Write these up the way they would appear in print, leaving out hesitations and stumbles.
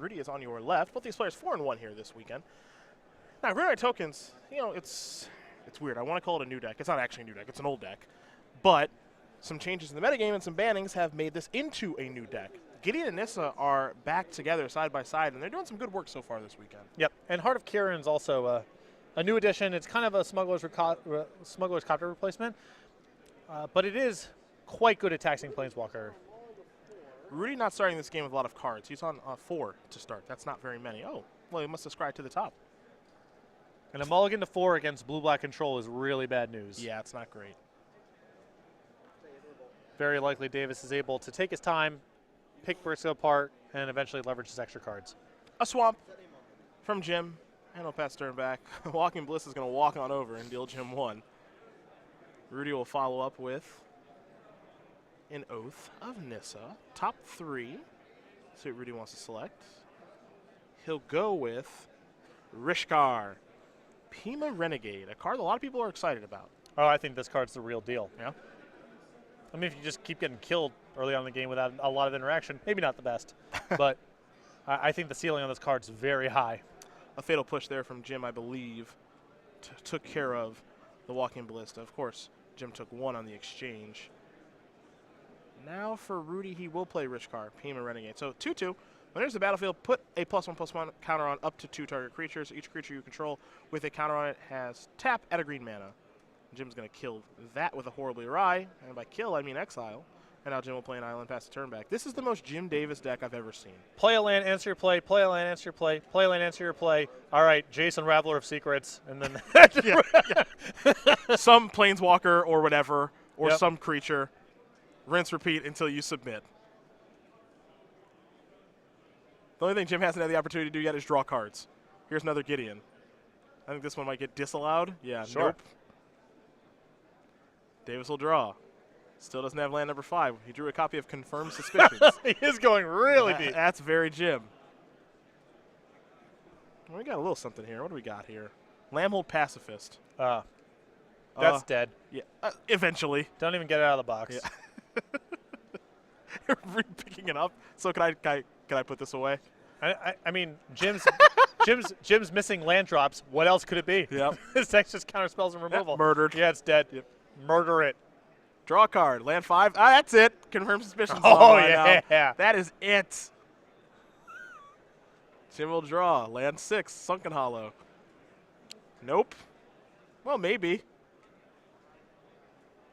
Rudy is on your left. Both these players 4-1 here this weekend. Now, Green White Tokens, it's weird. I want to call it a new deck. It's not actually a new deck. It's an old deck. But some changes in the metagame and some bannings have made this into a new deck. Gideon and Nissa are back together side by side, and they're doing some good work so far this weekend. Yep, and Heart of Kieran's also a new addition. It's kind of a Smuggler's Copter replacement, but it is quite good at taxing Planeswalker. Rudy not starting this game with a lot of cards. He's on 4 to start. That's not very many. Oh, well, he must have scryed to the top. And a mulligan to 4 against blue-black control is really bad news. Yeah, it's not great. Very likely Davis is able to take his time, pick Briksza apart, and eventually leverage his extra cards. A swamp from Jim, and he'll pass turn back. Walking Bliss is going to walk on over and deal Jim 1. Rudy will follow up with an Oath of Nissa. Top 3. See what Rudy wants to select. He'll go with Rishkar, Pima Renegade, a card a lot of people are excited about. Oh, I think this card's the real deal. Yeah. I mean, if you just keep getting killed early on in the game without a lot of interaction, maybe not the best. But I think the ceiling on this card's very high. A fatal push there from Jim, I believe, took care of the Walking Ballista. Of course, Jim took 1 on the exchange. Now for Rudy, he will play Rishkar, Pima Renegade. So 2-2. When there's the battlefield, put a +1/+1 counter on up to 2 target creatures. Each creature you control with a counter on it has tap at a green mana. Jim's going to kill that with a Horribly Awry, and by kill, I mean exile. And now Jim will play an island, pass the turn back. This is the most Jim Davis deck I've ever seen. Play a land, answer your play, play a land, answer your play, play a land, answer your play. All right, Jason, Raveler of Secrets, and then some Planeswalker or whatever, or Yep. some creature. Rinse, repeat until you submit. The only thing Jim hasn't had the opportunity to do yet is draw cards. Here's another Gideon. I think this one might get disallowed. Yeah, Sure. Nope. Davis will draw. Still doesn't have land number 5. He drew a copy of Confirmed Suspicions. He is going really deep. That's very Jim. Well, we got a little something here. What do we got here? Lambhold Pacifist. That's dead. Yeah, eventually. Don't even get it out of the box. Yeah. Picking it up. So can I put this away? I mean, Jim's missing land drops. What else could it be? Yep. His deck's just counter spells and removal. Yep, murdered. Yeah, it's dead. Yep. Murder it. Draw a card. Land 5. Ah, that's it. Confirm Suspicions. Oh, yeah. yeah. That is it. Jim will draw. Land 6. Sunken Hollow. Nope. Well, maybe.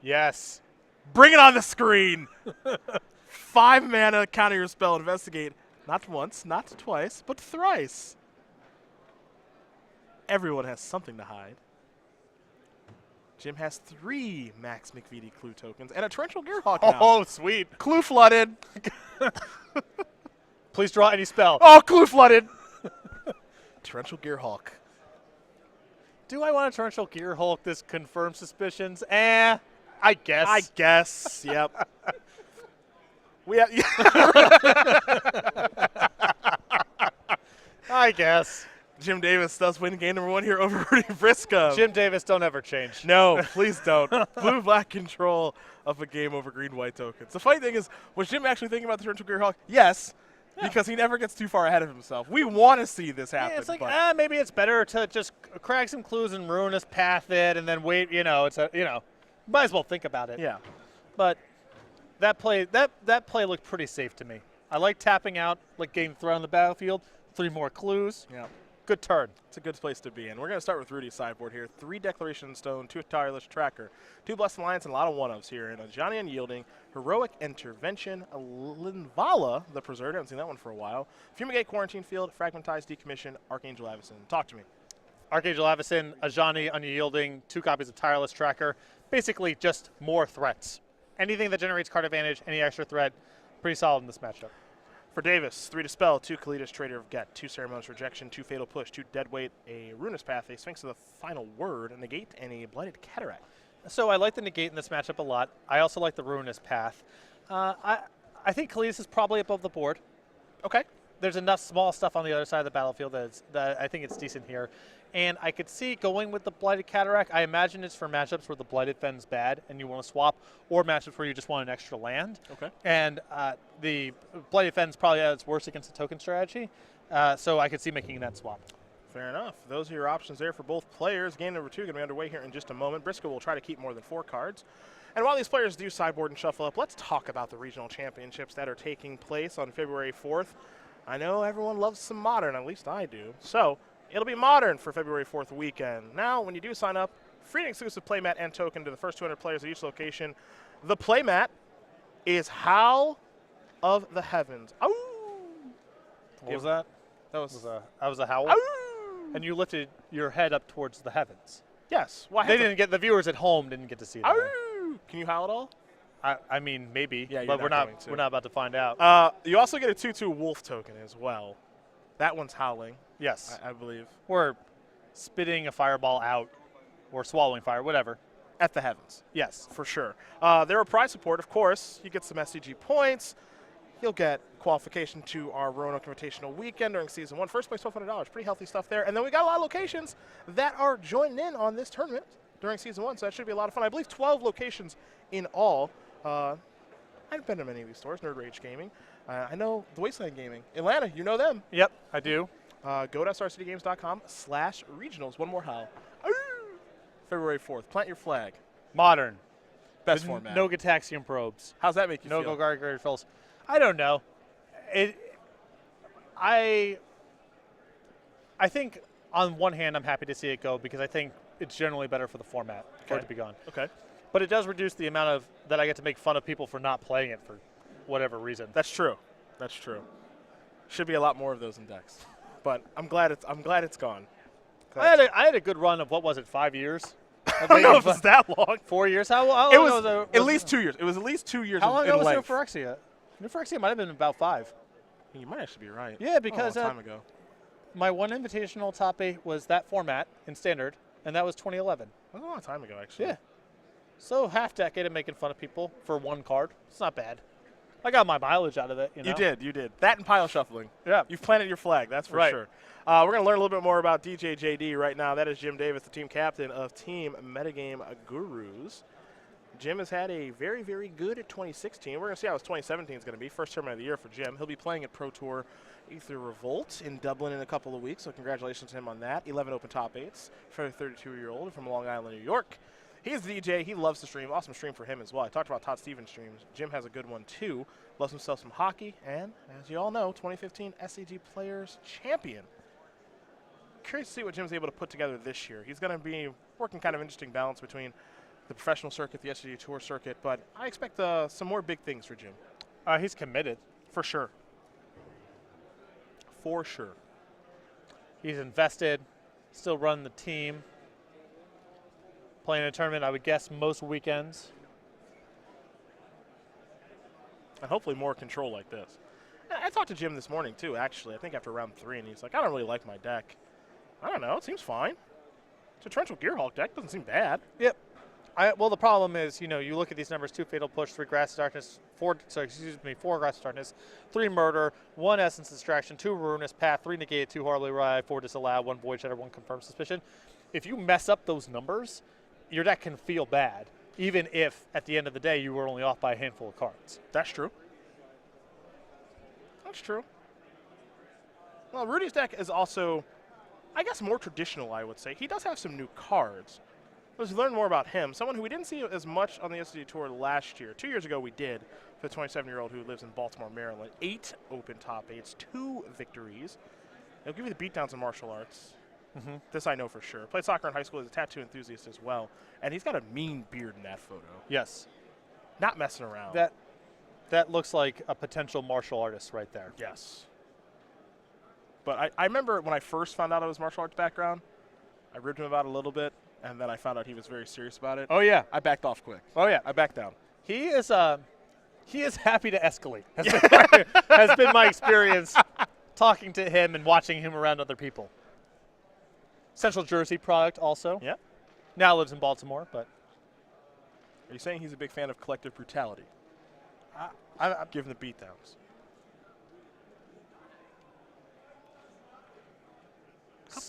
Yes. Bring it on the screen. 5 mana, counter your spell, investigate. Not once, not twice, but thrice. Everyone has something to hide. Jim has 3 Max McVitie Clue tokens and a Torrential Gearhawk now. Oh, sweet. Clue flooded. Please draw any spell. Oh, Clue flooded. Torrential Gearhawk. Do I want a Torrential Gearhulk this Confirmed Suspicions? I guess. I guess. Yep. We have. I guess. Jim Davis does win game number 1 here over Rudy Briksza. Jim Davis, don't ever change. No, please don't. Blue-black control of a game over green-white tokens. The funny thing is, was Jim actually thinking about the Torrential Gearhawk? Yes, because he never gets too far ahead of himself. We want to see this happen. Yeah, it's like, maybe it's better to just crack some clues and Ruinous Path it and then wait, might as well think about it. Yeah. But that play looked pretty safe to me. I like tapping out, like getting thrown on the battlefield, 3 more clues. Yeah. Good turn. It's a good place to be in. We're going to start with Rudy's sideboard here. 3 Declaration Stone, 2 Tireless Tracker, 2 Blessed Alliance, and a lot of one-ofs here. And a Johnny Unyielding, Heroic Intervention, a Linvala, the Preserved. I haven't seen that one for a while. Fumigate, Quarantine Field, Fragmentize, Decommission, Archangel Avacyn. Talk to me. Archangel Avacyn, Ajani Unyielding, 2 copies of Tireless Tracker. Basically just more threats. Anything that generates card advantage, any extra threat, pretty solid in this matchup. For Davis, 3 Dispel, 2 Kalitas, Trader of Get, 2 Ceremonious Rejection, 2 Fatal Push, 2 Deadweight, a Ruinous Path, a Sphinx of the Final Word, a Negate, and a Blighted Cataract. So I like the Negate in this matchup a lot. I also like the Ruinous Path. I think Kalitas is probably above the board. Okay. there's enough small stuff on the other side of the battlefield that I think it's decent here. And I could see going with the Blighted Cataract. I imagine it's for matchups where the Blighted Fen's bad and you want to swap, or matchups where you just want an extra land. Okay. And the Blighted Fen's probably at its worst against the token strategy, so I could see making that swap. Fair enough. Those are your options there for both players. Game number 2 going to be underway here in just a moment. Briksza will try to keep more than 4 cards. And while these players do sideboard and shuffle up, let's talk about the regional championships that are taking place on February 4th. I know everyone loves some Modern, at least I do. So it'll be Modern for February 4th weekend. Now, when you do sign up, free and exclusive playmat and token to the first 200 players at each location. The playmat is Howl of the Heavens. Ow! What was that? That was a howl. Ow! And you lifted your head up towards the heavens. Yes. Well, The viewers at home didn't get to see that. Ow! Can you howl at all? I mean, maybe. Yeah, but you're we're not not. going to. We're not about to find out. You also get a 2/2 wolf token as well. That one's howling, Yes. I believe. Or spitting a fireball out, or swallowing fire, whatever. At the Heavens, Yes. for sure. There are prize support, of course. You get some SCG points. You'll get qualification to our Roanoke Invitational weekend during Season 1. First place, $1,200. Pretty healthy stuff there. And then we got a lot of locations that are joining in on this tournament during Season 1, so that should be a lot of fun. I believe 12 locations in all. I've been to many of these stores, Nerd Rage Gaming. I know the Wasteland Gaming. Atlanta, you know them. Yep, I do. Go to starcitygames.com/regionals. One more howl. February 4th. Plant your flag. Modern. Best With format. No Gataxian probes. How's that make you No feel? Golgari fills. I don't know. I think on one hand I'm happy to see it go because I think it's generally better for the format for it Okay. to be gone. Okay. But it does reduce the amount of that I get to make fun of people for not playing it for whatever reason. That's true. That's true. Should be a lot more of those in decks. But I'm glad it's gone. I had a good run of, what was it, 5 years? I don't know if it's that long. 4 years? How long It was ago at least 2 years. It was at least 2 years How long in ago was length. Neuphorexia? Neuphorexia might have been about 5. You might actually be right. Yeah, because a long time ago. my one invitational top 8 was that format in Standard, and that was 2011. That was a long time ago, actually. Yeah. So half decade of making fun of people for one card. It's not bad. I got my mileage out of it. You know? You did. That and pile shuffling. Yeah. You've planted your flag, that's for Right. sure. We're going to learn a little bit more about DJ JD right now. That is Jim Davis, the team captain of Team Metagame Gurus. Jim has had a very, very good 2016. We're going to see how his 2017 is going to be. First tournament of the year for Jim. He'll be playing at Pro Tour Ether Revolt in Dublin in a couple of weeks, so congratulations to him on that. 11 Open Top 8s for a 32-year-old from Long Island, New York. He's the DJ. He loves to stream. Awesome stream for him as well. I talked about Todd Stevens' streams. Jim has a good one, too. Loves himself some hockey. And, as you all know, 2015 SCG Players Champion. Curious to see what Jim's able to put together this year. He's going to be working kind of interesting balance between the professional circuit, the SCG Tour circuit. But I expect some more big things for Jim. He's committed. For sure. For sure. He's invested, still running the team. Playing a tournament, I would guess, most weekends. And hopefully more control like this. I talked to Jim this morning, too, actually. I think after round 3, and he's like, I don't really like my deck. I don't know. It seems fine. It's a Torrential Gearhulk deck. Doesn't seem bad. Yep. Well, the problem is, you look at these numbers: 2 Fatal Push, 3 Grass Darkness, 4 Grass Darkness, 3 Murder, 1 Essence Distraction, 2 Ruinous Path, 3 Negate, 2 Horribly Rye, 4 Disallow, 1 Void Shatter, 1 Confirmed Suspicion. If you mess up those numbers, your deck can feel bad, even if at the end of the day you were only off by a handful of cards. That's true. That's true. Well, Rudy's deck is also, I guess, more traditional, I would say. He does have some new cards. Let's learn more about him. Someone who we didn't see as much on the SCG Tour last year. 2 years ago we did, for the 27-year-old who lives in Baltimore, Maryland. 8 open top 8s, 2 victories. He'll give you the beatdowns in martial arts. Mm-hmm. This I know for sure. Played soccer in high school. He's a tattoo enthusiast as well. And he's got a mean beard in that photo. Yes. Not messing around. That looks like a potential martial artist right there. Yes. But I remember when I first found out of his martial arts background, I ribbed him about it a little bit, and then I found out he was very serious about it. Oh, yeah. I backed off quick. Oh, yeah. I backed down. He is happy to escalate. Has been my experience talking to him and watching him around other people. Central Jersey product also. Yeah. Now lives in Baltimore, but Are you saying he's a big fan of collective brutality? I'm Give him the beatdowns.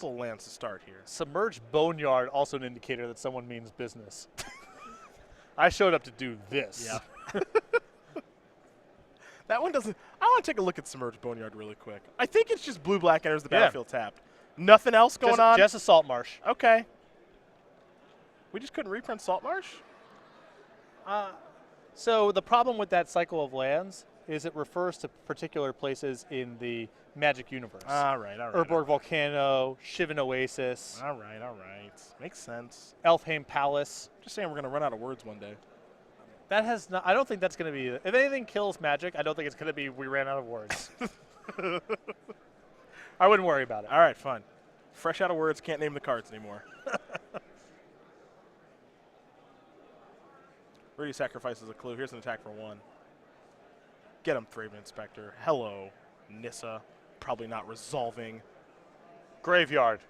couple lands to start here. Submerged Boneyard, also an indicator that someone means business. I showed up to do this. Yeah. That one doesn't. I want to take a look at Submerged Boneyard really quick. I think it's just blue-black enters the battlefield tapped. Nothing else going on? Just a Salt Marsh. Okay. We just couldn't reprint Salt Marsh? So the problem with that cycle of lands is it refers to particular places in the Magic universe. All right. Urborg Volcano, Shivan Oasis. All right. Makes sense. Elfheim Palace. Just saying we're going to run out of words one day. That has not. I don't think that's going to be. If anything kills Magic, I don't think it's going to be we ran out of words. I wouldn't worry about it. All right, fine. Fresh out of words, can't name the cards anymore. Rudy sacrifices a clue. Here's an attack for 1. Get him, Thraben Inspector. Hello, Nissa. Probably not resolving. Graveyard.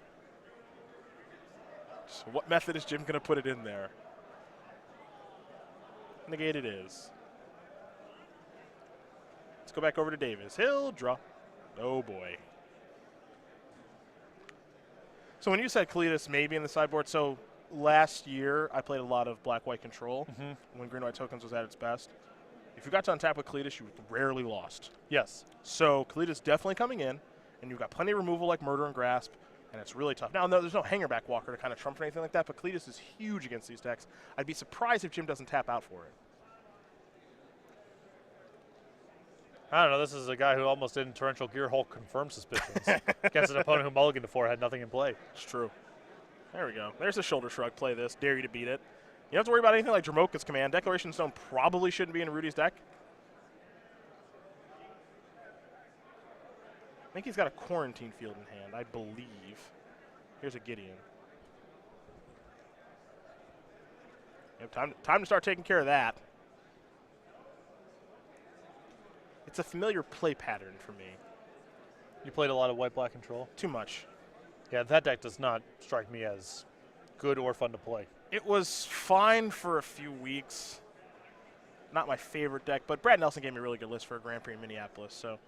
So what method is Jim going to put it in there? Negate it is. Let's go back over to Davis. He'll draw. Oh, boy. So when you said Kalidas maybe in the sideboard, so last year I played a lot of black-white control when green-white tokens was at its best. If you got to untap with Kalidas, you rarely lost. Yes. So Kalidas definitely coming in, and you've got plenty of removal like Murder and Grasp, and it's really tough. Now, no, there's no Hangerback Walker to kind of trump or anything like that, but Kalidas is huge against these decks. I'd be surprised if Jim doesn't tap out for it. I don't know. This is a guy who almost didn't Torrential Gearhulk confirm suspicions against an opponent who mulliganed before had nothing in play. It's true. There we go. There's a shoulder shrug. Play this. Dare you to beat it. You don't have to worry about anything like Dramoka's command. Declaration Stone probably shouldn't be in Rudy's deck. I think he's got a Quarantine Field in hand, I believe. Here's a Gideon. You have time to start taking care of that. It's a familiar play pattern for me. You played a lot of white-black control? Too much. Yeah, that deck does not strike me as good or fun to play. It was fine for a few weeks. Not my favorite deck, but Brad Nelson gave me a really good list for a Grand Prix in Minneapolis, so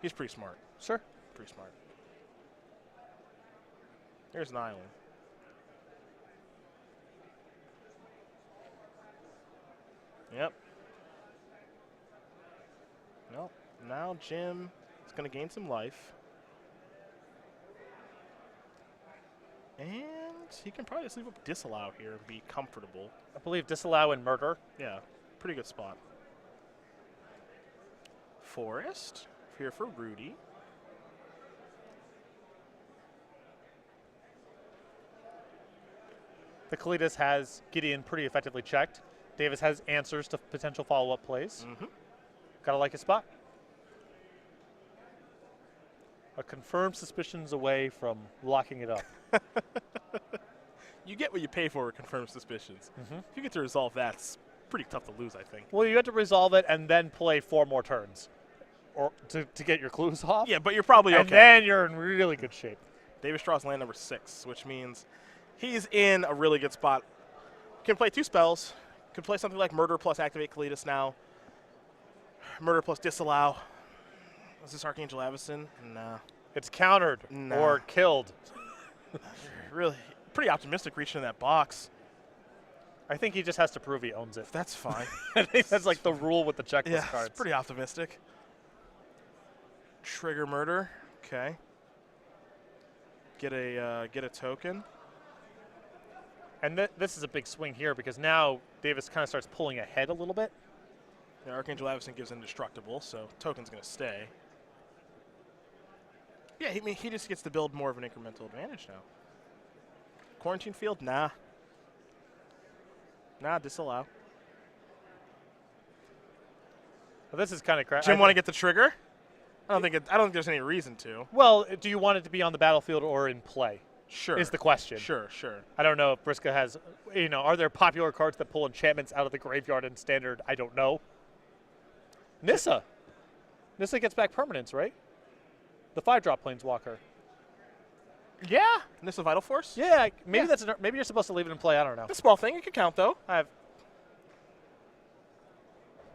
he's pretty smart. Sure. Pretty smart. Here's an island. Yep. Well, now Jim is going to gain some life. And he can probably just leave up Disallow here and be comfortable. I believe Disallow and Murder. Yeah, pretty good spot. Forest, here for Rudy. The Kalidas has Gideon pretty effectively checked. Davis has answers to potential follow-up plays. Gotta like his spot. A confirmed suspicions away from locking it up. You get what you pay for with confirmed suspicions. If you get to resolve that, it's pretty tough to lose, I think. Well, you have to resolve it and then play 4 more turns or to get your clues off. Yeah, but you're probably okay. And then you're in really good shape. Davis draws land number 6, which means he's in a really good spot. Can play 2 spells. Could play something like Murder plus Activate Kalidas now. Murder plus Disallow. Is this Archangel Avacyn? No. It's countered or killed. Really pretty optimistic reaching in that box. I think he just has to prove he owns it. That's fine. I think that's like the rule with the checklist cards. It's pretty optimistic. Trigger Murder. Okay. Get a token. And this is a big swing here because now Davis kind of starts pulling ahead a little bit. Yeah, Archangel Avacyn gives indestructible, so token's going to stay. Yeah, he just gets to build more of an incremental advantage now. Quarantine Field? Nah. Nah, Disallow. Well, this is kind of crazy. Jim want to get the trigger? I don't think there's any reason to. Well, do you want it to be on the battlefield or in play? Sure. Is the question. Sure. I don't know if Briksza has, are there popular cards that pull enchantments out of the graveyard in Standard? I don't know. Nissa. Nissa gets back permanence, right? The 5-drop Planeswalker. Yeah. Nissa Vital Force? Yeah, maybe maybe you're supposed to leave it in play. I don't know. It's a small thing. It could count, though.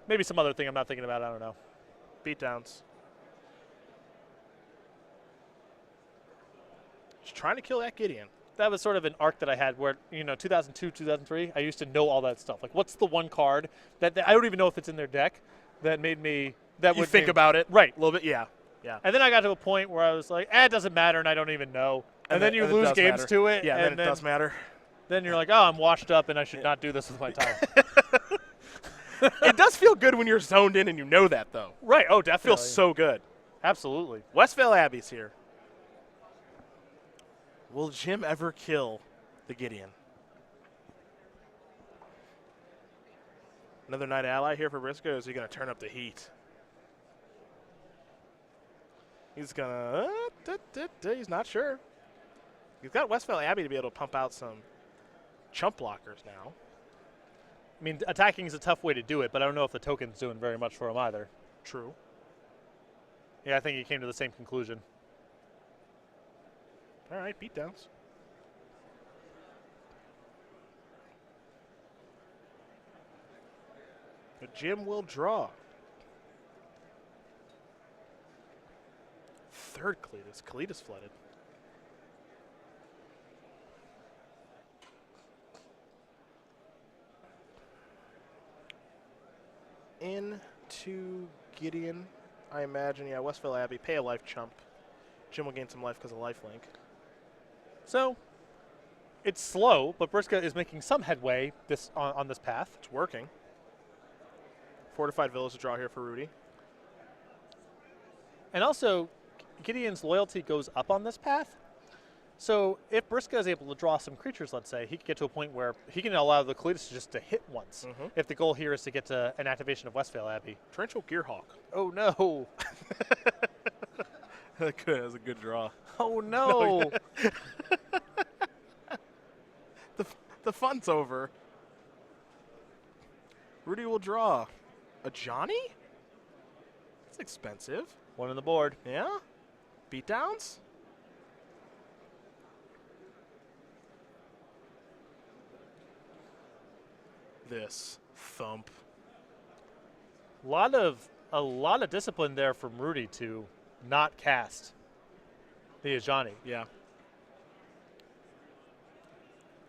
Maybe some other thing I'm not thinking about. I don't know. Beatdowns. Just trying to kill that Gideon. That was sort of an arc that I had where, 2002, 2003, I used to know all that stuff. Like, what's the one card that I don't even know if it's in their deck that made me that You would think about it. right A little bit, yeah. Yeah. And then I got to a point where I was like, it doesn't matter, and I don't even know. And then you it lose does games matter. to it. Yeah, and then it does matter. Then you're like, oh, I'm washed up, and I should not do this with my time. It does feel good when you're zoned in and you know that, though. Right. Oh, It definitely. feels so good. Absolutely. Westvale Abbey's here. Will Jim ever kill the Gideon? Another Knight Ally here for Briksza, or is he going to turn up the heat? He's going to, he's not sure. He's got Westvale Abbey to be able to pump out some chump blockers now. I mean, attacking is a tough way to do it, but I don't know if the token's doing very much for him either. True. Yeah, I think he came to the same conclusion. All right, beatdowns. But Jim will draw. Third Cletus. Cletus flooded. Into Gideon, I imagine. Yeah, Westvale Abbey. Pay a life chump. Jim will gain some life because of lifelink. So, it's slow, but Briksza is making some headway on this path. It's working. Fortified Village to draw here for Rudy. And also, Gideon's loyalty goes up on this path. So if Briksza is able to draw some creatures, let's say, he could get to a point where he can allow the Cletus just to hit once. If the goal here is to get to an activation of Westvale Abbey. Torrential Gearhawk. Oh, no. That was a good draw. Oh, no. The fun's over. Rudy will draw. A Johnny? That's expensive. One on the board. Yeah? Beatdowns? This thump. A lot of discipline there from Rudy to not cast the Ajani. Yeah.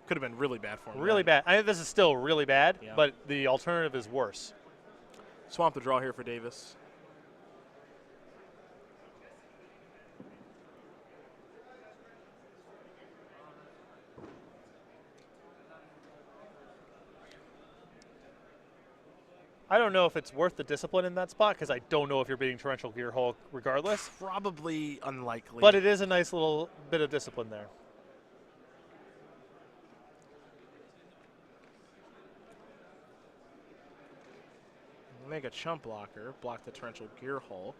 Could have been really bad for him. Really bad. I think this is still really bad, Yeah. but the alternative is worse. Swamp the draw here for Davis. I don't know if it's worth the discipline in that spot because I don't know if you're beating Torrential Gearhulk regardless. Probably unlikely. But it is a nice little bit of discipline there. Make a chump blocker. Block the Torrential Gearhulk.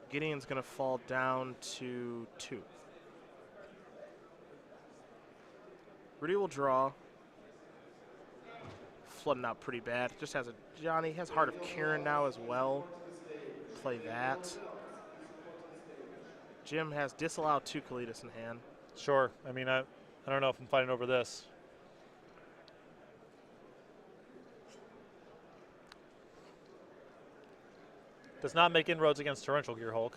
Gideon's going to fall down to 2. Rudy will draw. Flooding out pretty bad. Just has a Johnny. Has Heart of Kieran now as well. Play that. Jim has disallow 2 Kalitas in hand. Sure. I mean, I don't know if I'm fighting over this. Does not make inroads against Torrential Gearhulk.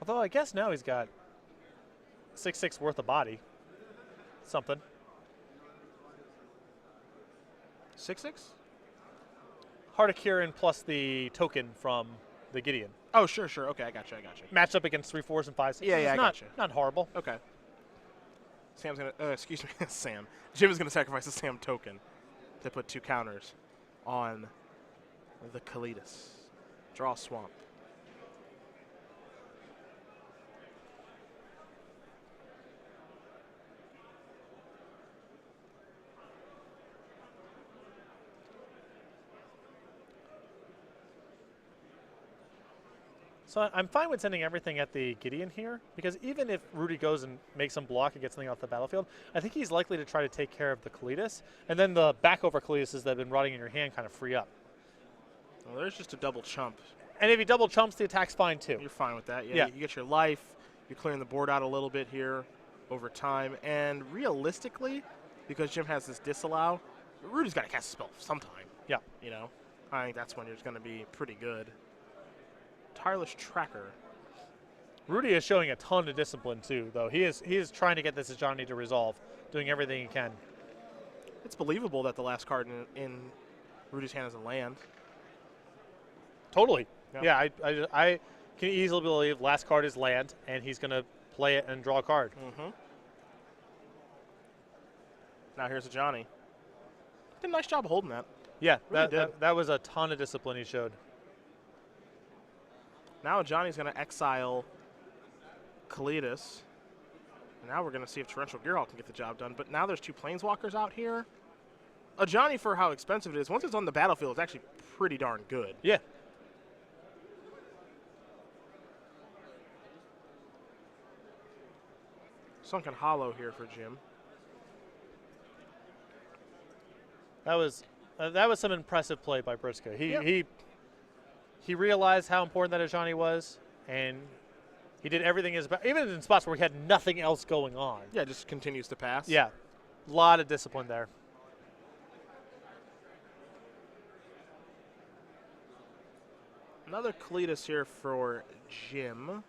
Although I guess now he's got 6/6 worth of body. Something. 6/6? Heart of Kieran plus the token from the Gideon. Oh, sure. Okay, I got you. Matched up against 3 4s and 5 6s. Yeah, I got you. Not horrible. Okay. Sam's going to, excuse me, Sam. Jim is going to sacrifice the Sam token to put 2 counters on the Kalitas. Draw Swamp. So I'm fine with sending everything at the Gideon here, because even if Rudy goes and makes some block and gets something off the battlefield, I think he's likely to try to take care of the Kalitas, and then the backover Kalitases that have been rotting in your hand kind of free up. Well, there's just a double chump. And if he double chumps, the attack's fine too. You're fine with that. Yeah. You get your life. You're clearing the board out a little bit here over time. And realistically, because Jim has this disallow, Rudy's got to cast a spell sometime. Yeah. You know, I think that's when it's going to be pretty good. tireless tracker. Rudy is showing a ton of discipline too, though. He is trying to get this Johnny to resolve, doing everything he can. It's believable that the last card in Rudy's hand is a land. Totally. Yeah. Yeah, I can easily believe last card is land, and he's going to play it and draw a card. Mm-hmm. Now here's a Johnny. Did a nice job of holding that. Yeah, Really that was a ton of discipline he showed. Now Johnny's going to exile Kalidas. And now we're going to see if Torrential Gearhulk can get the job done. But now there's 2 Planeswalkers out here. A Johnny, for how expensive it is, once it's on the battlefield, it's actually pretty darn good. Yeah. Sunken Hollow here for Jim. That was some impressive play by Briksza. Yep. He realized how important that Ajani was, and he did everything even in spots where he had nothing else going on. Yeah, just continues to pass. Yeah, a lot of discipline there. Another Kalidas here for Jim.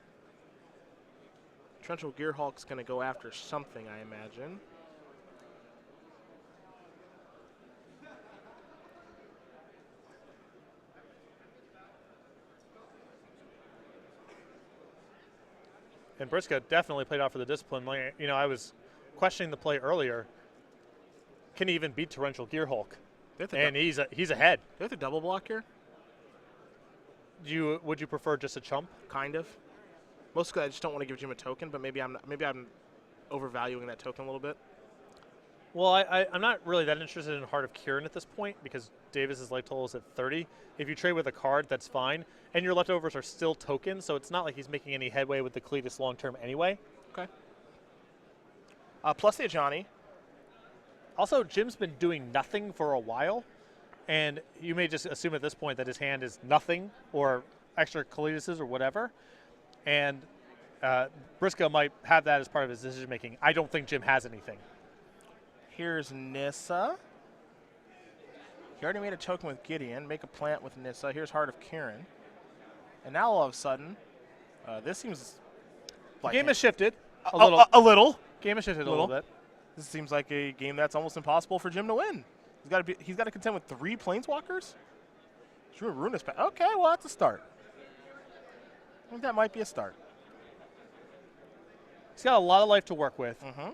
Torrential Gearhulk's going to go after something, I imagine. And Briksza definitely played out for the discipline. Like, you know, I was questioning the play earlier. Can he even beat Torrential Gearhulk? And he's ahead. Do you have to double block here? Would you prefer just a chump? Kind of. Mostly I just don't want to give Jim a token, but maybe I'm overvaluing that token a little bit. Well, I'm not really that interested in Heart of Kieran at this point because Davis's life total is at 30. If you trade with a card, that's fine. And your leftovers are still tokens, so it's not like he's making any headway with the Kalidas long term anyway. Okay. Plus the Ajani. Also, Jim's been doing nothing for a while, and you may just assume at this point that his hand is nothing or extra Kalidases or whatever. And Briksza might have that as part of his decision making. I don't think Jim has anything. Here's Nissa. He already made a token with Gideon. Make a plant with Nissa. Here's Heart of Kieran. And now all of a sudden, this seems like Game has shifted a little. Game has shifted a little bit. This seems like a game that's almost impossible for Jim to win. He's got to contend with 3 Planeswalkers. Sure, Ruinous Path. Okay, well that's a start. I think that might be a start. He's got a lot of life to work with. Mm-hmm.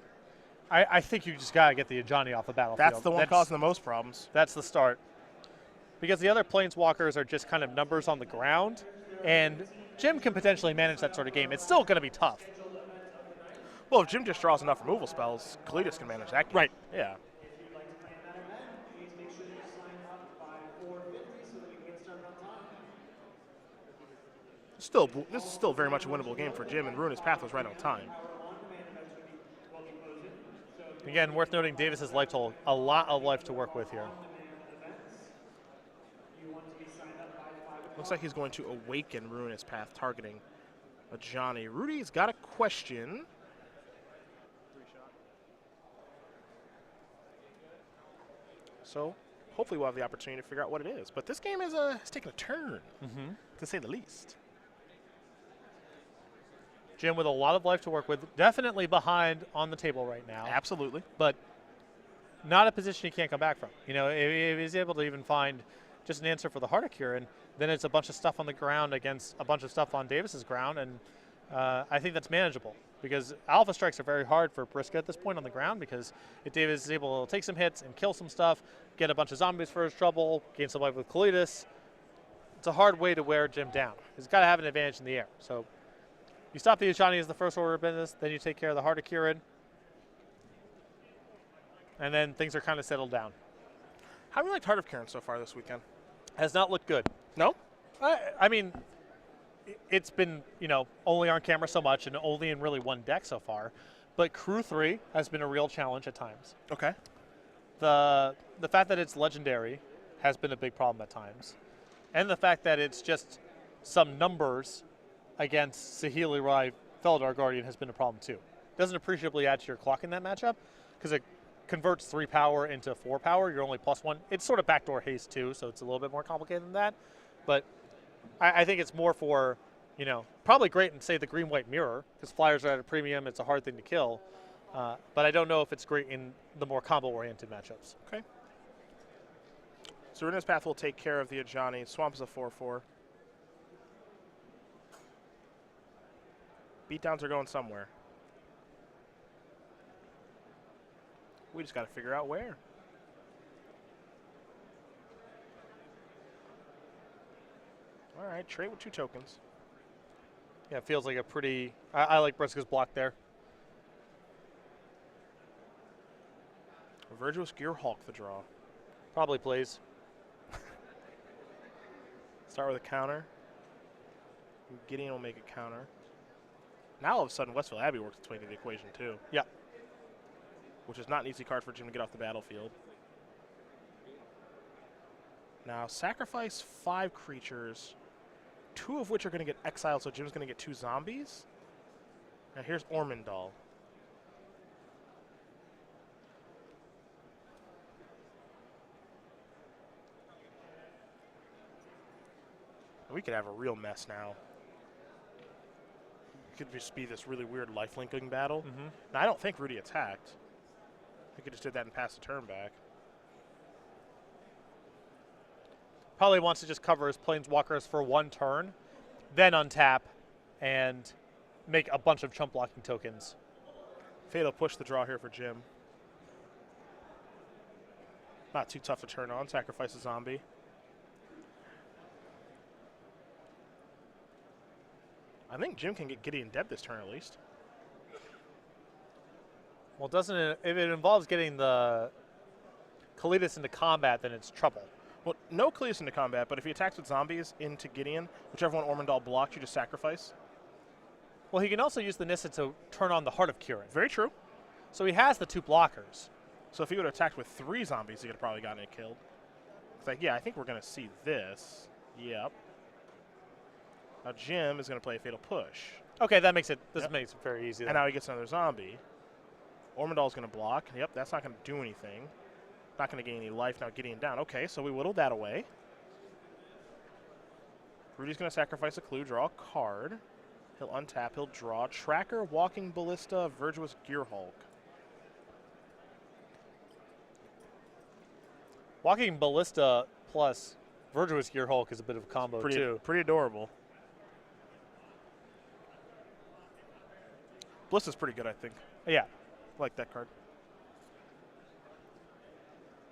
I think you just got to get the Ajani off the battlefield. That's the one causing the most problems. That's the start. Because the other Planeswalkers are just kind of numbers on the ground, and Jim can potentially manage that sort of game. It's still going to be tough. Well, if Jim just draws enough removal spells, Kalidas can manage that game. Right. Yeah. This is still very much a winnable game for Jim, and Ruinous Path was right on time. Again, worth noting Davis's life total, a lot of life to work with here. Looks like he's going to awaken Ruinous Path, targeting a Johnny. Rudy's got a question. So hopefully we'll have the opportunity to figure out what it is. But this game has taken a turn, to say the least. Jim with a lot of life to work with, definitely behind on the table right now. Absolutely. But not a position he can't come back from. You know, if he's able to even find just an answer for the Heart of Kieran, then it's a bunch of stuff on the ground against a bunch of stuff on Davis's ground, and I think that's manageable because alpha strikes are very hard for Briksza at this point on the ground because if Davis is able to take some hits and kill some stuff, get a bunch of zombies for his trouble, gain some life with Kalidas, it's a hard way to wear Jim down. He's got to have an advantage in the air. So you stop the Ajani as the first order of business, then you take care of the Heart of Kieran, and then things are kind of settled down. How have you liked Heart of Kieran so far this weekend? Has not looked good. No? I mean, it's been, you know, only on camera so much and only in really one deck so far. But Crew 3 has been a real challenge at times. Okay. The fact that it's legendary has been a big problem at times. And the fact that it's just some numbers against Saheeli Rai Felidar Guardian has been a problem too. Doesn't appreciably add to your clock in that matchup because it converts 3 power into 4 power. You're only +1. It's sort of backdoor haste too, so it's a little bit more complicated than that. But I think it's more for, probably great in, say, the green-white mirror, because flyers are at a premium. It's a hard thing to kill. But I don't know if it's great in the more combo-oriented matchups. Okay. So Ruinous Path will take care of the Ajani. Swamp is a 4/4. Beatdowns are going somewhere. We just got to figure out where. All right, trade with 2 tokens. Yeah, it feels like a pretty. I like Briksza's block there. Virtuous Gear Hulk the draw. Probably plays. Start with a counter. Gideon will make a counter. Now all of a sudden Westville Abbey works its way into the equation too. Yeah. Which is not an easy card for Jim to get off the battlefield. Now sacrifice 5 creatures, 2 of which are going to get exiled, so Jim's going to get 2 zombies. Now here's Ormondal. We could have a real mess now. It could just be this really weird life-linking battle. Mm-hmm. Now, I don't think Rudy attacked. I think he just did that and passed the turn back. Probably wants to just cover his planeswalkers for 1 turn, then untap and make a bunch of chump blocking tokens. Fatal push the draw here for Jim. Not too tough to turn on. Sacrifice a zombie. I think Jim can get Gideon dead this turn at least. Well, doesn't it? If it involves getting the Kalidas into combat, then it's trouble. Well, no Cleus into combat, but if he attacks with zombies into Gideon, whichever one Ormondal blocks, you just sacrifice. Well, he can also use the Nissa to turn on the Heart of Kirin. Very true. So he has the 2 blockers. So if he would have attacked with 3 zombies, he could have probably gotten it killed. It's like, yeah, I think we're going to see this. Yep. Now Jim is going to play a Fatal Push. Okay, that makes it. This makes it very easy. And now he gets another zombie. Ormondal's going to block. Yep, that's not going to do anything. Not going to gain any life. Now Gideon down. Okay, so we whittled that away. Rudy's going to sacrifice a clue, draw a card. He'll untap, he'll draw. Tracker, Walking Ballista, Virtuous Gear Hulk. Walking Ballista plus Virtuous Gear Hulk is a bit of a combo, too. Pretty adorable. Ballista's pretty good, I think. Yeah. I like that card.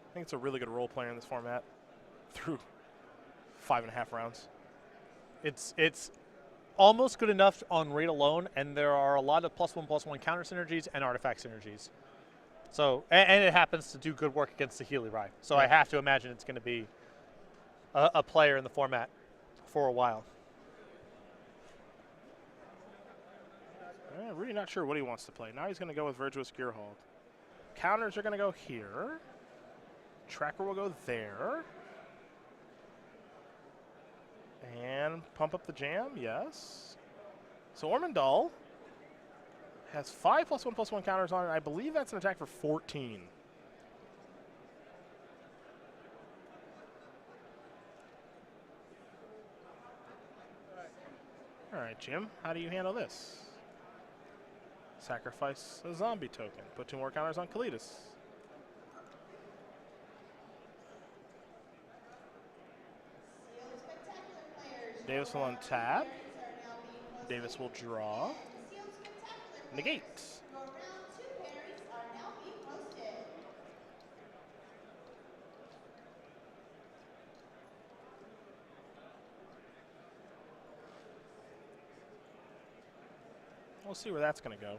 I think it's a really good role player in this format through 5.5 rounds. It's almost good enough on rate alone, and there are a lot of +1/+1 counter synergies and artifact synergies. So, and it happens to do good work against the Healy Rye. So I have to imagine it's going to be a player in the format for a while. Really not sure what he wants to play. Now he's going to go with Virtuous Gear Hulk. Counters are going to go here. Tracker will go there. And pump up the jam, yes. So Ormondal has 5 +1/+1 counters on it. I believe that's an attack for 14. All right, Jim, how do you handle this? Sacrifice a zombie token. Put 2 more counters on Kalidas. Davis will untap. Davis will draw. Negate. We'll see where that's going to go.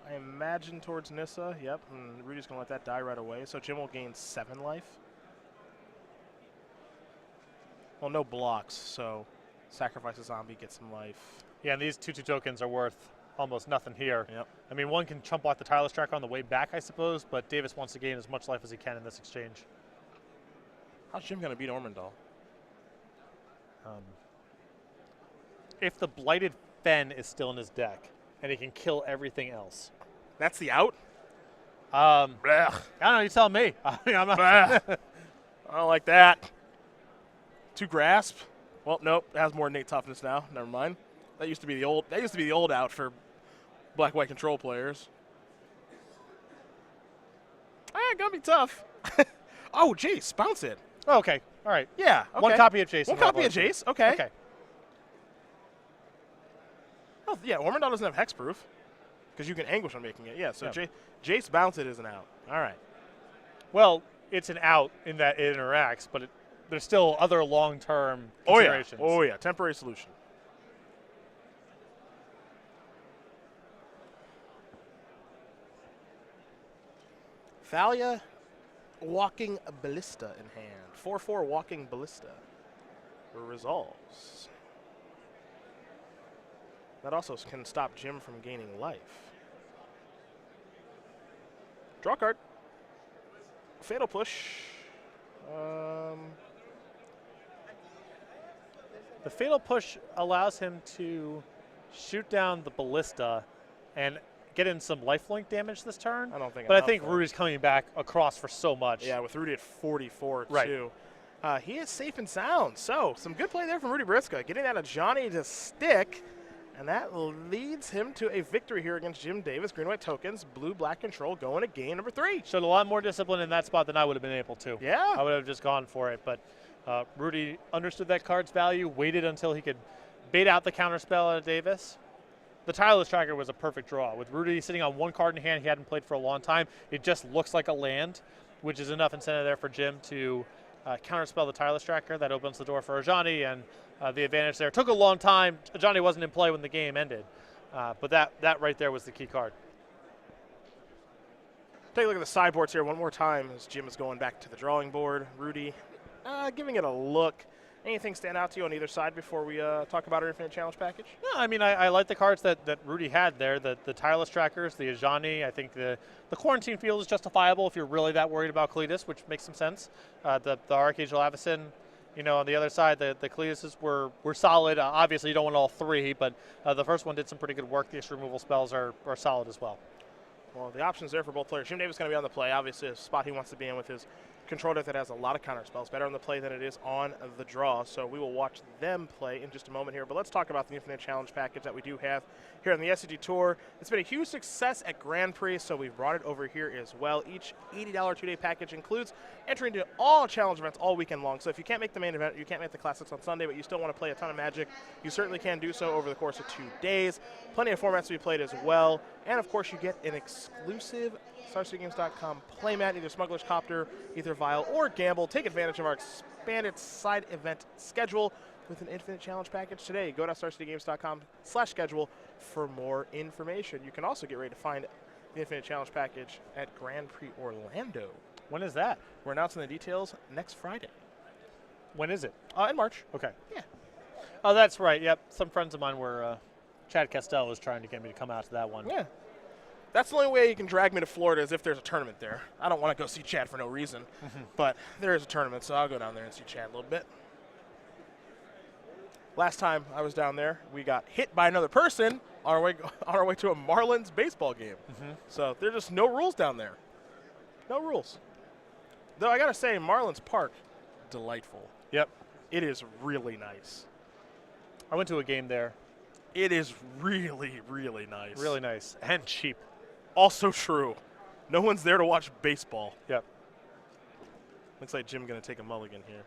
I imagine towards Nissa. Yep, and Rudy's going to let that die right away. So Jim will gain 7 life. Well, no blocks, so sacrifice a zombie, get some life. Yeah, and these 2/2 tokens are worth almost nothing here. Yep. I mean, one can chump off the Tireless Tracker on the way back, I suppose, but Davis wants to gain as much life as he can in this exchange. How's Jim going to beat Ormondal? If the Blighted Fen is still in his deck, and he can kill everything else. That's the out? I don't know, you tell me. I mean, I'm not I don't like that. 2 grasp. Well, nope. It has more innate toughness now. Never mind. That used to be the old. That used to be the old out for black-white control players. Gonna be tough. Oh, Jace, bounce it. Oh, okay. All right. Yeah. Okay. One copy of Jace. One copy of Jace. Okay. Okay. Oh, yeah. Ormondale doesn't have hexproof because you can anguish on making it. Yeah. So Yeah. Jace bounce it is an out. All right. Well, it's an out in that it interacts, but there's still other long-term Oh yeah. considerations. Oh yeah. Temporary solution. Thalia, walking ballista in hand. 4/4 walking ballista. Resolves. That also can stop Jim from gaining life. Draw card. Fatal push. The fatal push allows him to shoot down the ballista and get in some lifelink damage this turn. I don't think. But I enough, think though. Rudy's coming back across for so much. Yeah, with Rudy at 44 Right. too. He is safe and sound. So some good play there from Rudy Briksza, getting that Johnny to stick, and that leads him to a victory here against Jim Davis. Green-white tokens, blue-black control going to game number 3. Showed a lot more discipline in that spot than I would have been able to. Yeah. I would have just gone for it, but Rudy understood that card's value, waited until he could bait out the counterspell at Davis. The Tireless Tracker was a perfect draw. With Rudy sitting on one card in hand he hadn't played for a long time, it just looks like a land, which is enough incentive there for Jim to counterspell the Tireless Tracker. That opens the door for Ajani, and the advantage there. Took a long time. Ajani wasn't in play when the game ended, but that right there was the key card. Take a look at the sideboards here one more time as Jim is going back to the drawing board. Rudy giving it a look. Anything stand out to you on either side before we talk about our Infinite Challenge package? No, I mean, I like the cards that Rudy had there, the Tireless Trackers, the Ajani. I think the Quarantine Field is justifiable if you're really that worried about Cletus, which makes some sense. The Archangel Avacyn, on the other side, the Cletuses were solid. Obviously, you don't want all three, but the first one did some pretty good work. The issue removal spells are solid as well. Well, the options there for both players. Jim Davis is going to be on the play. Obviously, a spot he wants to be in with his control deck that has a lot of counter spells. Better on the play than it is on the draw. So we will watch them play in just a moment here. But let's talk about the Infinite Challenge package that we do have here on the SCG Tour. It's been a huge success at Grand Prix, so we've brought it over here as well. Each $80 two-day package includes entering into all challenge events all weekend long. So if you can't make the main event, you can't make the Classics on Sunday, but you still want to play a ton of Magic, you certainly can do so over the course of 2 days. Plenty of formats to be played as well. And, of course, you get an exclusive StarCityGames.com playmat, either Smuggler's Copter, either Vial, or Gamble. Take advantage of our expanded side event schedule with an Infinite Challenge package today. Go to StarCityGames.com/schedule for more information. You can also get ready to find the Infinite Challenge package at Grand Prix Orlando. When is that? We're announcing the details next Friday. When is it? In March. Okay. Yeah. Oh, that's right. Yep. Some friends of mine were, Chad Castell was trying to get me to come out to that one. Yeah. That's the only way you can drag me to Florida is if there's a tournament there. I don't want to go see Chad for no reason, but there is a tournament, so I'll go down there and see Chad a little bit. Last time I was down there, we got hit by another person on our way to a Marlins baseball game. So there's just no rules down there. No rules. Though I got to say, Marlins Park, delightful. Yep. It is really nice. I went to a game there. It is really, really nice. Really nice. And cheap. Also true. No one's there to watch baseball. Yep. Looks like Jim's going to take a mulligan here.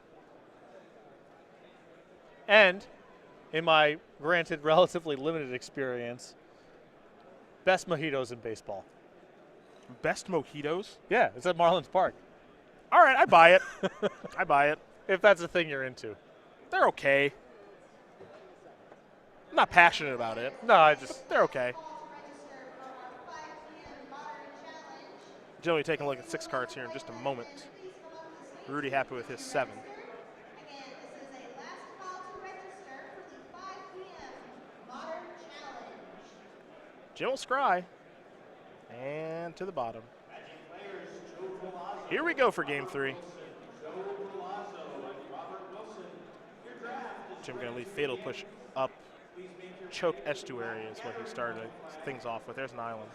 And in my granted relatively limited experience, best mojitos in baseball. Best mojitos? Yeah, it's at Marlins Park. All right, I buy it. I buy it. If that's a thing you're into. They're okay. I'm not passionate about it. No, They're okay. Jim will be taking a look at 6 cards here in just a moment. Rudy happy with his 7. Jim will scry. And to the bottom. Here we go for game 3. Jim going to leave Fatal Push up. Choke Estuary is what he started things off with. There's an island.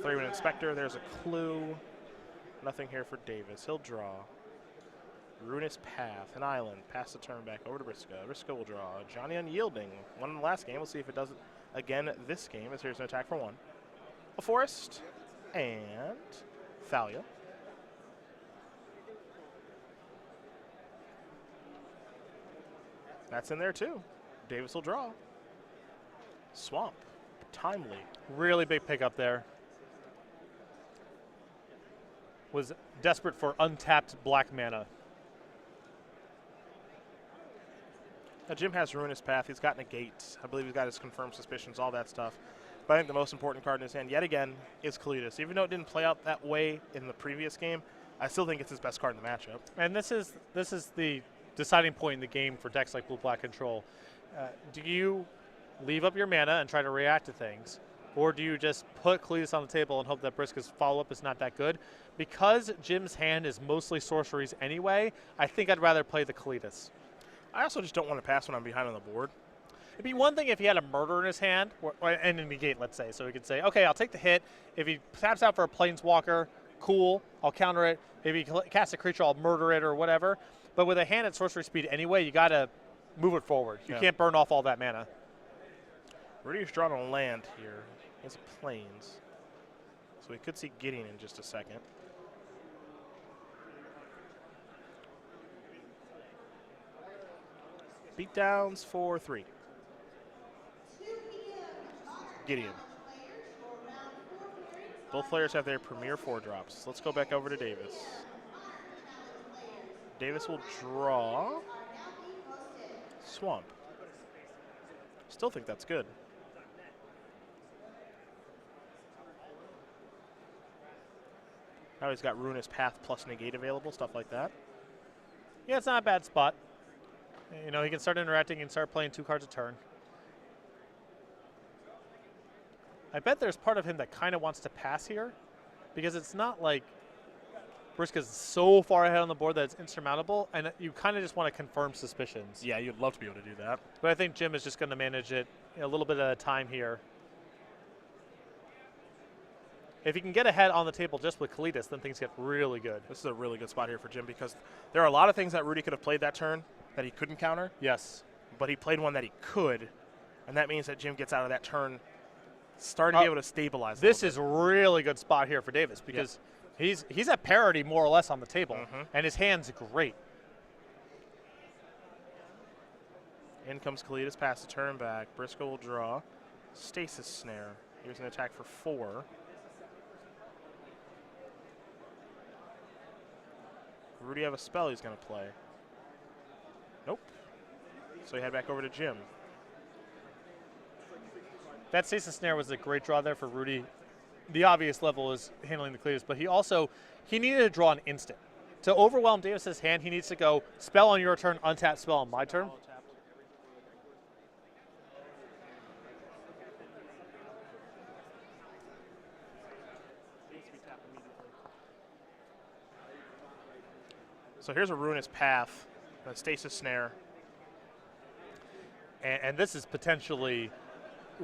3-1 Inspector. There's a clue. Nothing here for Davis. He'll draw. Ruinous Path, an island. Pass the turn back over to Briksza. Briksza will draw. Johnny Unyielding. Won in the last game. We'll see if it does it again this game, as here's an attack for 1. A forest and Thalia. That's in there too. Davis will draw. Swamp. Timely. Really big pickup there. Was desperate for untapped black mana. Now, Jim has Ruinous Path. He's got Negate. I believe he's got his Confirmed Suspicions, all that stuff. But I think the most important card in his hand, yet again, is Kalidas. Even though it didn't play out that way in the previous game, I still think it's his best card in the matchup. And this is the deciding point in the game for decks like Blue-Black Control. Do you leave up your mana and try to react to things, or do you just put Kalidas on the table and hope that Briksza's follow-up is not that good? Because Jim's hand is mostly sorceries anyway, I think I'd rather play the Kalidas. I also just don't want to pass when I'm behind on the board. It'd be one thing if he had a murder in his hand, and a negate, let's say. So he could say, okay, I'll take the hit. If he taps out for a planeswalker, cool, I'll counter it. If he casts a creature, I'll murder it or whatever. But with a hand at sorcery speed anyway, you got to move it forward. You can't burn off all that mana. Rudy's drawn a land here. He has plains. So we could see Gideon in just a second. Beatdowns for 3. Gideon. Both players have their premier 4-drops. Let's go back over to Davis. Davis will draw Swamp. Still think that's good. Now he's got Ruinous Path plus Negate available, stuff like that. Yeah, it's not a bad spot. You know, he can start interacting and start playing 2 cards a turn. I bet there's part of him that kind of wants to pass here, because it's not like Briksza's so far ahead on the board that it's insurmountable, and you kind of just want to confirm suspicions. Yeah, you'd love to be able to do that. But I think Jim is just going to manage it a little bit at a time here. If he can get ahead on the table just with Kalidas, then things get really good. This is a really good spot here for Jim, because there are a lot of things that Rudy could have played that turn that he couldn't counter. Yes. But he played one that he could, and that means that Jim gets out of that turn starting to be able to stabilize. This is a really good spot here for Davis, because he's at parity more or less on the table, and his hand's great. In comes Kalidas, pass the turn back. Briksza will draw. Stasis Snare. Here's an attack for 4. Rudy have a spell he's going to play. Nope. So he head back over to Jim. That Stasis Snare was a great draw there for Rudy. The obvious level is handling the Kalidas, but he needed to draw an instant. To overwhelm Davis's hand, he needs to go spell on your turn, untap spell on my turn. So here's a Ruinous Path, a Stasis Snare. And this is potentially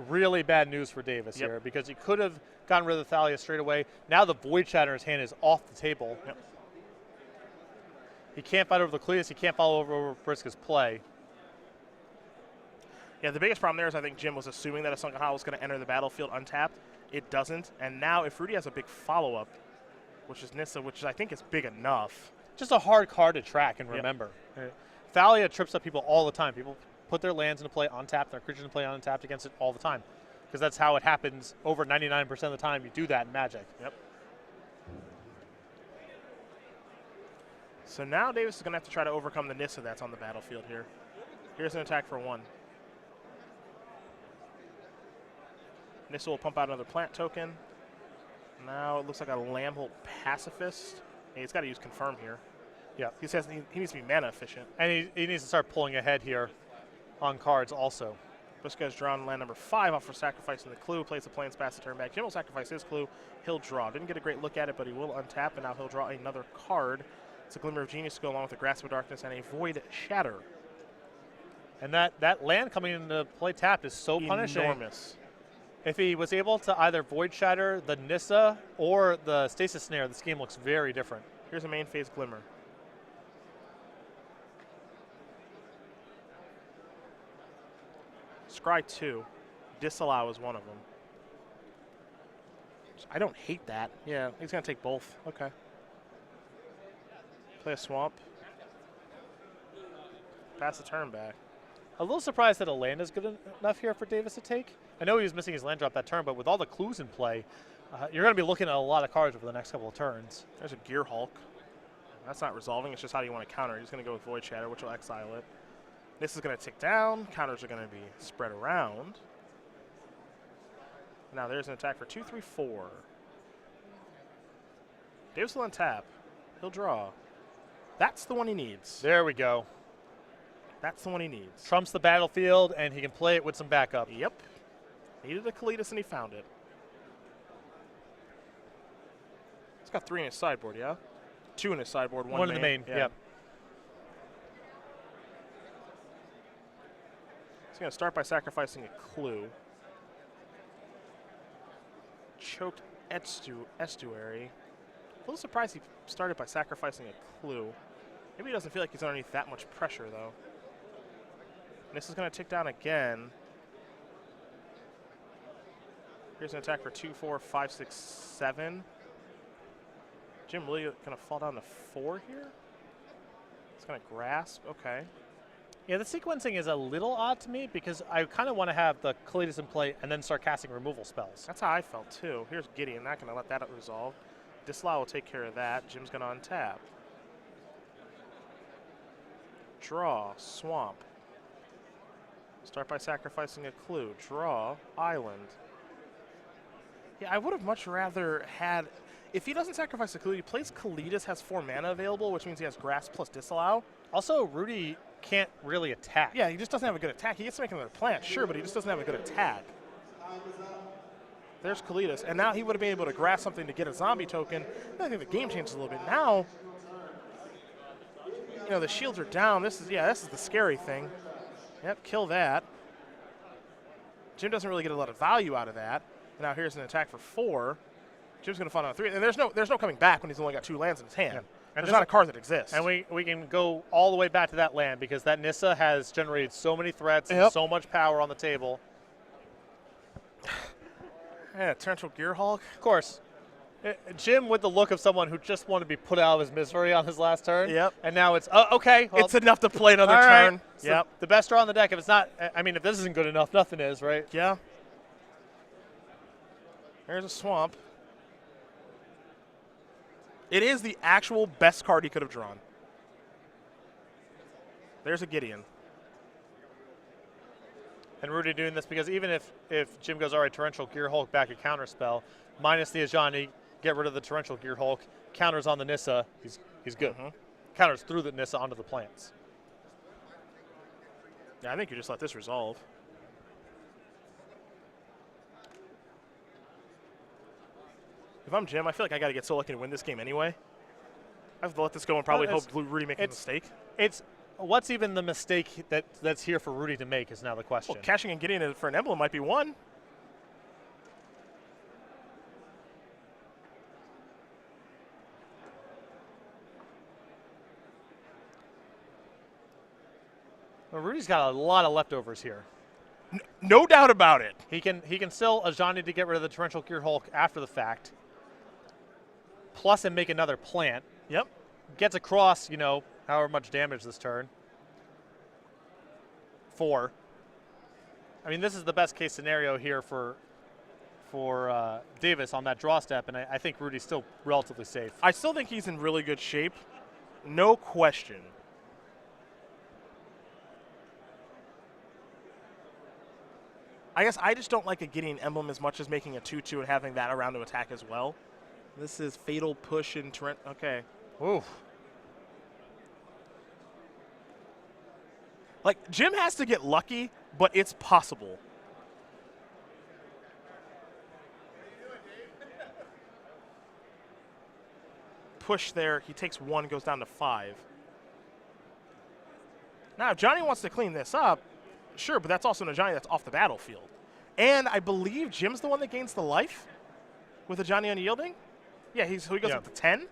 really bad news for Davis here, because he could have gotten rid of the Thalia straight away. Now the Void Shatter in his hand is off the table. He can't fight over the Kalidas. He can't follow over Briksza's play. Yeah, the biggest problem there is I think Jim was assuming that a Sunken Hollow was going to enter the battlefield untapped. It doesn't. And now if Rudy has a big follow-up, which is Nissa, which I think is big enough. Just a hard card to track and remember. Thalia trips up people all the time. People put their lands into play untapped, their creatures into play untapped against it all the time, because that's how it happens over 99% of the time. You do that in Magic. So now Davis is going to have to try to overcome the Nissa that's on the battlefield here. Here's an attack for 1. Nissa will pump out another plant token. Now it looks like a Lambholt Pacifist. Hey, he's got to use Confirm here. Yeah. He needs to be mana efficient. And he needs to start pulling ahead here on cards also. Briksza has drawn land number 5 off for sacrificing the Clue. Plays the Plains, pass the turn back. Jim will sacrifice his Clue. He'll draw. Didn't get a great look at it, but he will untap, and now he'll draw another card. It's a Glimmer of Genius to go along with a Grasp of Darkness and a Void Shatter. And that land coming into play tapped is so punishing. Enormous. If he was able to either Void Shatter the Nissa or the Stasis Snare, this game looks very different. Here's a main phase Glimmer. Scry 2. Disallow is one of them. I don't hate that. Yeah, he's going to take both. Okay. Play a swamp. Pass the turn back. A little surprised that a land is good enough here for Davis to take. I know he was missing his land drop that turn, but with all the clues in play, you're going to be looking at a lot of cards over the next couple of turns. There's a Gear Hulk. That's not resolving. It's just how do you want to counter. He's going to go with Void Shatter, which will exile it. This is going to tick down. Counters are going to be spread around. Now there's an attack for 2, 3, 4. Davis will untap. He'll draw. That's the one he needs. There we go. That's the one he needs. Trumps the battlefield, and he can play it with some backup. Yep. Needed a Kalitas, and he found it. He's got 3 in his sideboard, yeah? 2 in his sideboard, 1 in the main, yeah. yep. He's going to start by sacrificing a clue. Choked Estuary. A little surprised he started by sacrificing a clue. Maybe he doesn't feel like he's underneath that much pressure, though. And this is going to tick down again. Here's an attack for 2, 4, 5, 6, 7. Jim really going to fall down to 4 here? It's going to grasp. Okay. Yeah, the sequencing is a little odd to me because I kind of want to have the Kalitas in play and then start casting removal spells. That's how I felt, too. Here's Gideon. Not going to let that resolve. Disallow will take care of that. Jim's going to untap. Draw. Swamp. Start by sacrificing a clue. Draw. Island. Yeah, I would have much rather had... If he doesn't sacrifice a clue, he plays Kalitas, has 4 mana available, which means he has Grasp plus Disallow. Also, Rudy can't really attack. Yeah, he just doesn't have a good attack. He gets to make another plant, sure, but he just doesn't have a good attack. There's Kalitas, and now he would have been able to grasp something to get a zombie token. I think the game changes a little bit. Now, you know, the shields are down. This is the scary thing. Yep, kill that. Jim doesn't really get a lot of value out of that. And now here's an attack for 4. Jim's going to fall down 3. And there's no coming back when he's only got 2 lands in his hand. Yeah. And there's not a card that exists. And we can go all the way back to that land because that Nissa has generated so many threats and so much power on the table. Yeah, Torrential Gear Hulk. Of course. Jim with the look of someone who just wanted to be put out of his misery on his last turn. Yep. And now it's, okay. Well, it's enough to play another turn. Right. Yep. So the best draw on the deck. If it's not, I mean, if this isn't good enough, nothing is, right? Yeah. There's a swamp. It is the actual best card he could have drawn. There's a Gideon. And Rudy doing this because even if Jim goes, all right, Torrential Gear Hulk back a counterspell, minus the Ajani, get rid of the Torrential Gear Hulk, counters on the Nissa, he's good. Mm-hmm. Counters through the Nissa onto the plants. Yeah, I think you just let this resolve. If I'm Jim, I feel like I got to get so lucky to win this game anyway. I have to let this go and probably hope Rudy makes a mistake. What's even the mistake that's here for Rudy to make is now the question. Well, cashing and getting it for an emblem might be one. Well, Rudy's got a lot of leftovers here. No doubt about it. He can still Ajani to get rid of the Torrential Gear Hulk after the fact. Plus and make another plant. Yep. Gets across, however much damage this turn. 4. I mean, this is the best case scenario here for Davis on that draw step, and I think Rudy's still relatively safe. I still think he's in really good shape. No question. I guess I just don't like a Gideon emblem as much as making a 2/2 and having that around to attack as well. This is Fatal Push and Torrent. Okay. Oof. Like, Jim has to get lucky, but it's possible. Push there. He takes 1, goes down to 5. Now, if Johnny wants to clean this up, sure, but that's also an Ajani that's off the battlefield. And I believe Jim's the one that gains the life with Ajani unyielding. Yeah, so he goes up to 10.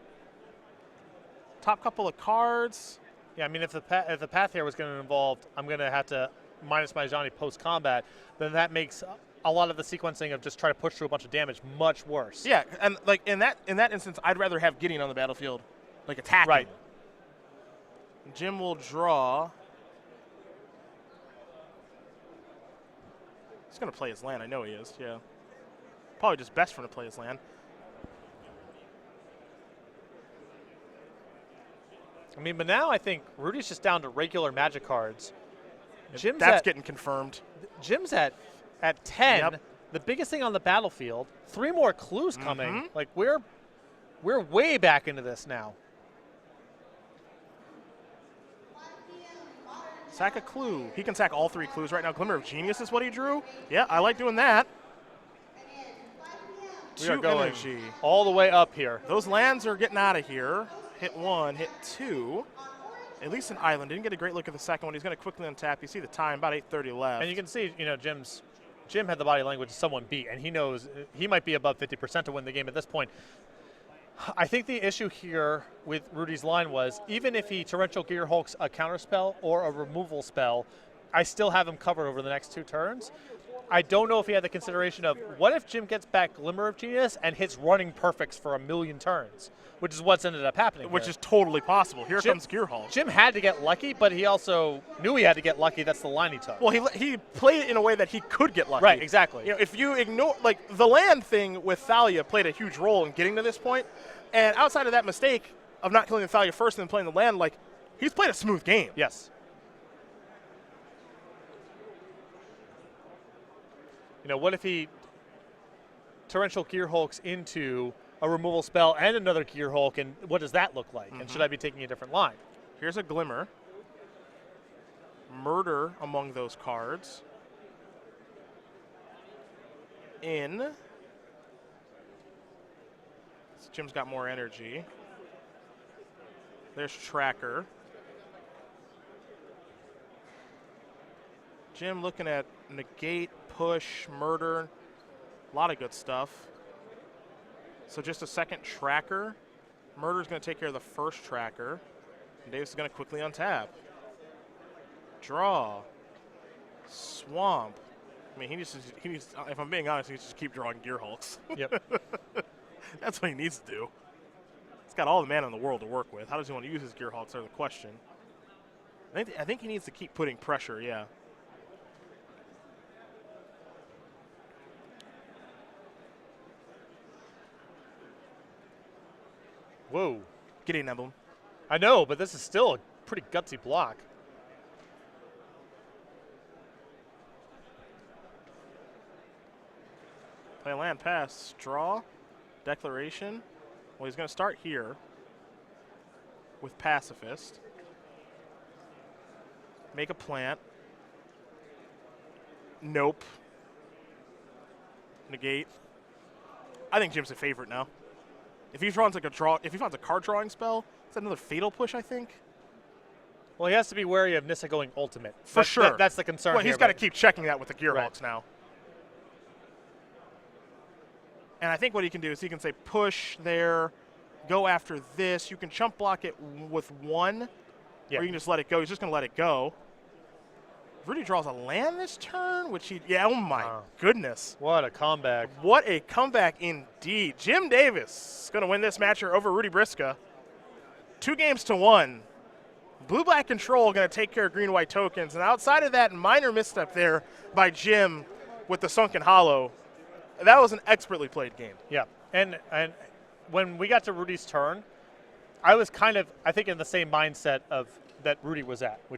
Top couple of cards. Yeah, I mean, if the path here was going to involve, I'm going to have to minus Majani post-combat, then that makes a lot of the sequencing of just trying to push through a bunch of damage much worse. Yeah, and like in that instance, I'd rather have Gideon on the battlefield, like attacking. Right. Jim will draw. He's going to play his land. I know he is, yeah. Probably just best for him to play his land. I mean, but now I think Rudy's just down to regular Magic cards. That's getting confirmed. Jim's at 10. Yep. The biggest thing on the battlefield. 3 more clues coming. Like we're way back into this now. Sack a clue. He can sack all 3 clues right now. Glimmer of Genius is what he drew. Yeah, I like doing that. We are going energy. All the way up here. Those lands are getting out of here. Hit 1, hit 2. At least an island. Didn't get a great look at the second one. He's going to quickly untap. You see the time, about 8:30 left. And you can see, Jim had the body language of someone beat, and he knows he might be above 50% to win the game at this point. I think the issue here with Rudy's line was, even if he Torrential Gear Hulks a counterspell or a removal spell, I still have him covered over the next 2 turns. I don't know if he had the consideration of, what if Jim gets back Glimmer of Genius and hits running perfects for 1,000,000 turns, which is what's ended up happening. Which is totally possible. Here comes Gear Hulk. Jim had to get lucky, but he also knew he had to get lucky. That's the line he took. Well, he played it in a way that he could get lucky. Right, exactly. If you ignore, like, the land thing with Thalia played a huge role in getting to this point, and outside of that mistake of not killing the Thalia first and then playing the land, like, he's played a smooth game. Yes. What if he Torrential Gear Hulks into a removal spell and another Gear Hulk, and what does that look like? And should I be taking a different line? Here's a Glimmer. Murder among those cards. Jim's got more energy. There's Tracker. Jim looking at negate, push, murder, a lot of good stuff. So just a second Tracker. Murder's going to take care of the first Tracker. And Davis is going to quickly untap. Draw. Swamp. I mean, he needs, if I'm being honest, he needs to just keep drawing Gear Hulks. Yep. That's what he needs to do. He's got all the mana in the world to work with. How does he want to use his Gear Hulks? That's the question. I think he needs to keep putting pressure, yeah. Whoa. Gideon Emblem. I know, but this is still a pretty gutsy block. Play land pass. Draw. Declaration. Well, he's going to start here with Pacifist. Make a plant. Nope. Negate. I think Jim's a favorite now. If he runs like if he finds a card drawing spell, is that another Fatal Push, I think? Well, he has to be wary of Nissa going ultimate. For sure. That's the concern. Well, he's got to keep checking that with the Gear Hulks now. And I think what he can do is he can say push there, go after this. You can chump block it with 1, or you can just let it go. He's just going to let it go. Rudy draws a land this turn, which oh my goodness. What a comeback. What a comeback indeed. Jim Davis is going to win this match here over Rudy Briksza. 2-1. Blue-black control going to take care of green-white tokens. And outside of that, minor misstep there by Jim with the Sunken Hollow. That was an expertly played game. Yeah. And when we got to Rudy's turn, I was kind of, I think, in the same mindset of that Rudy was at, which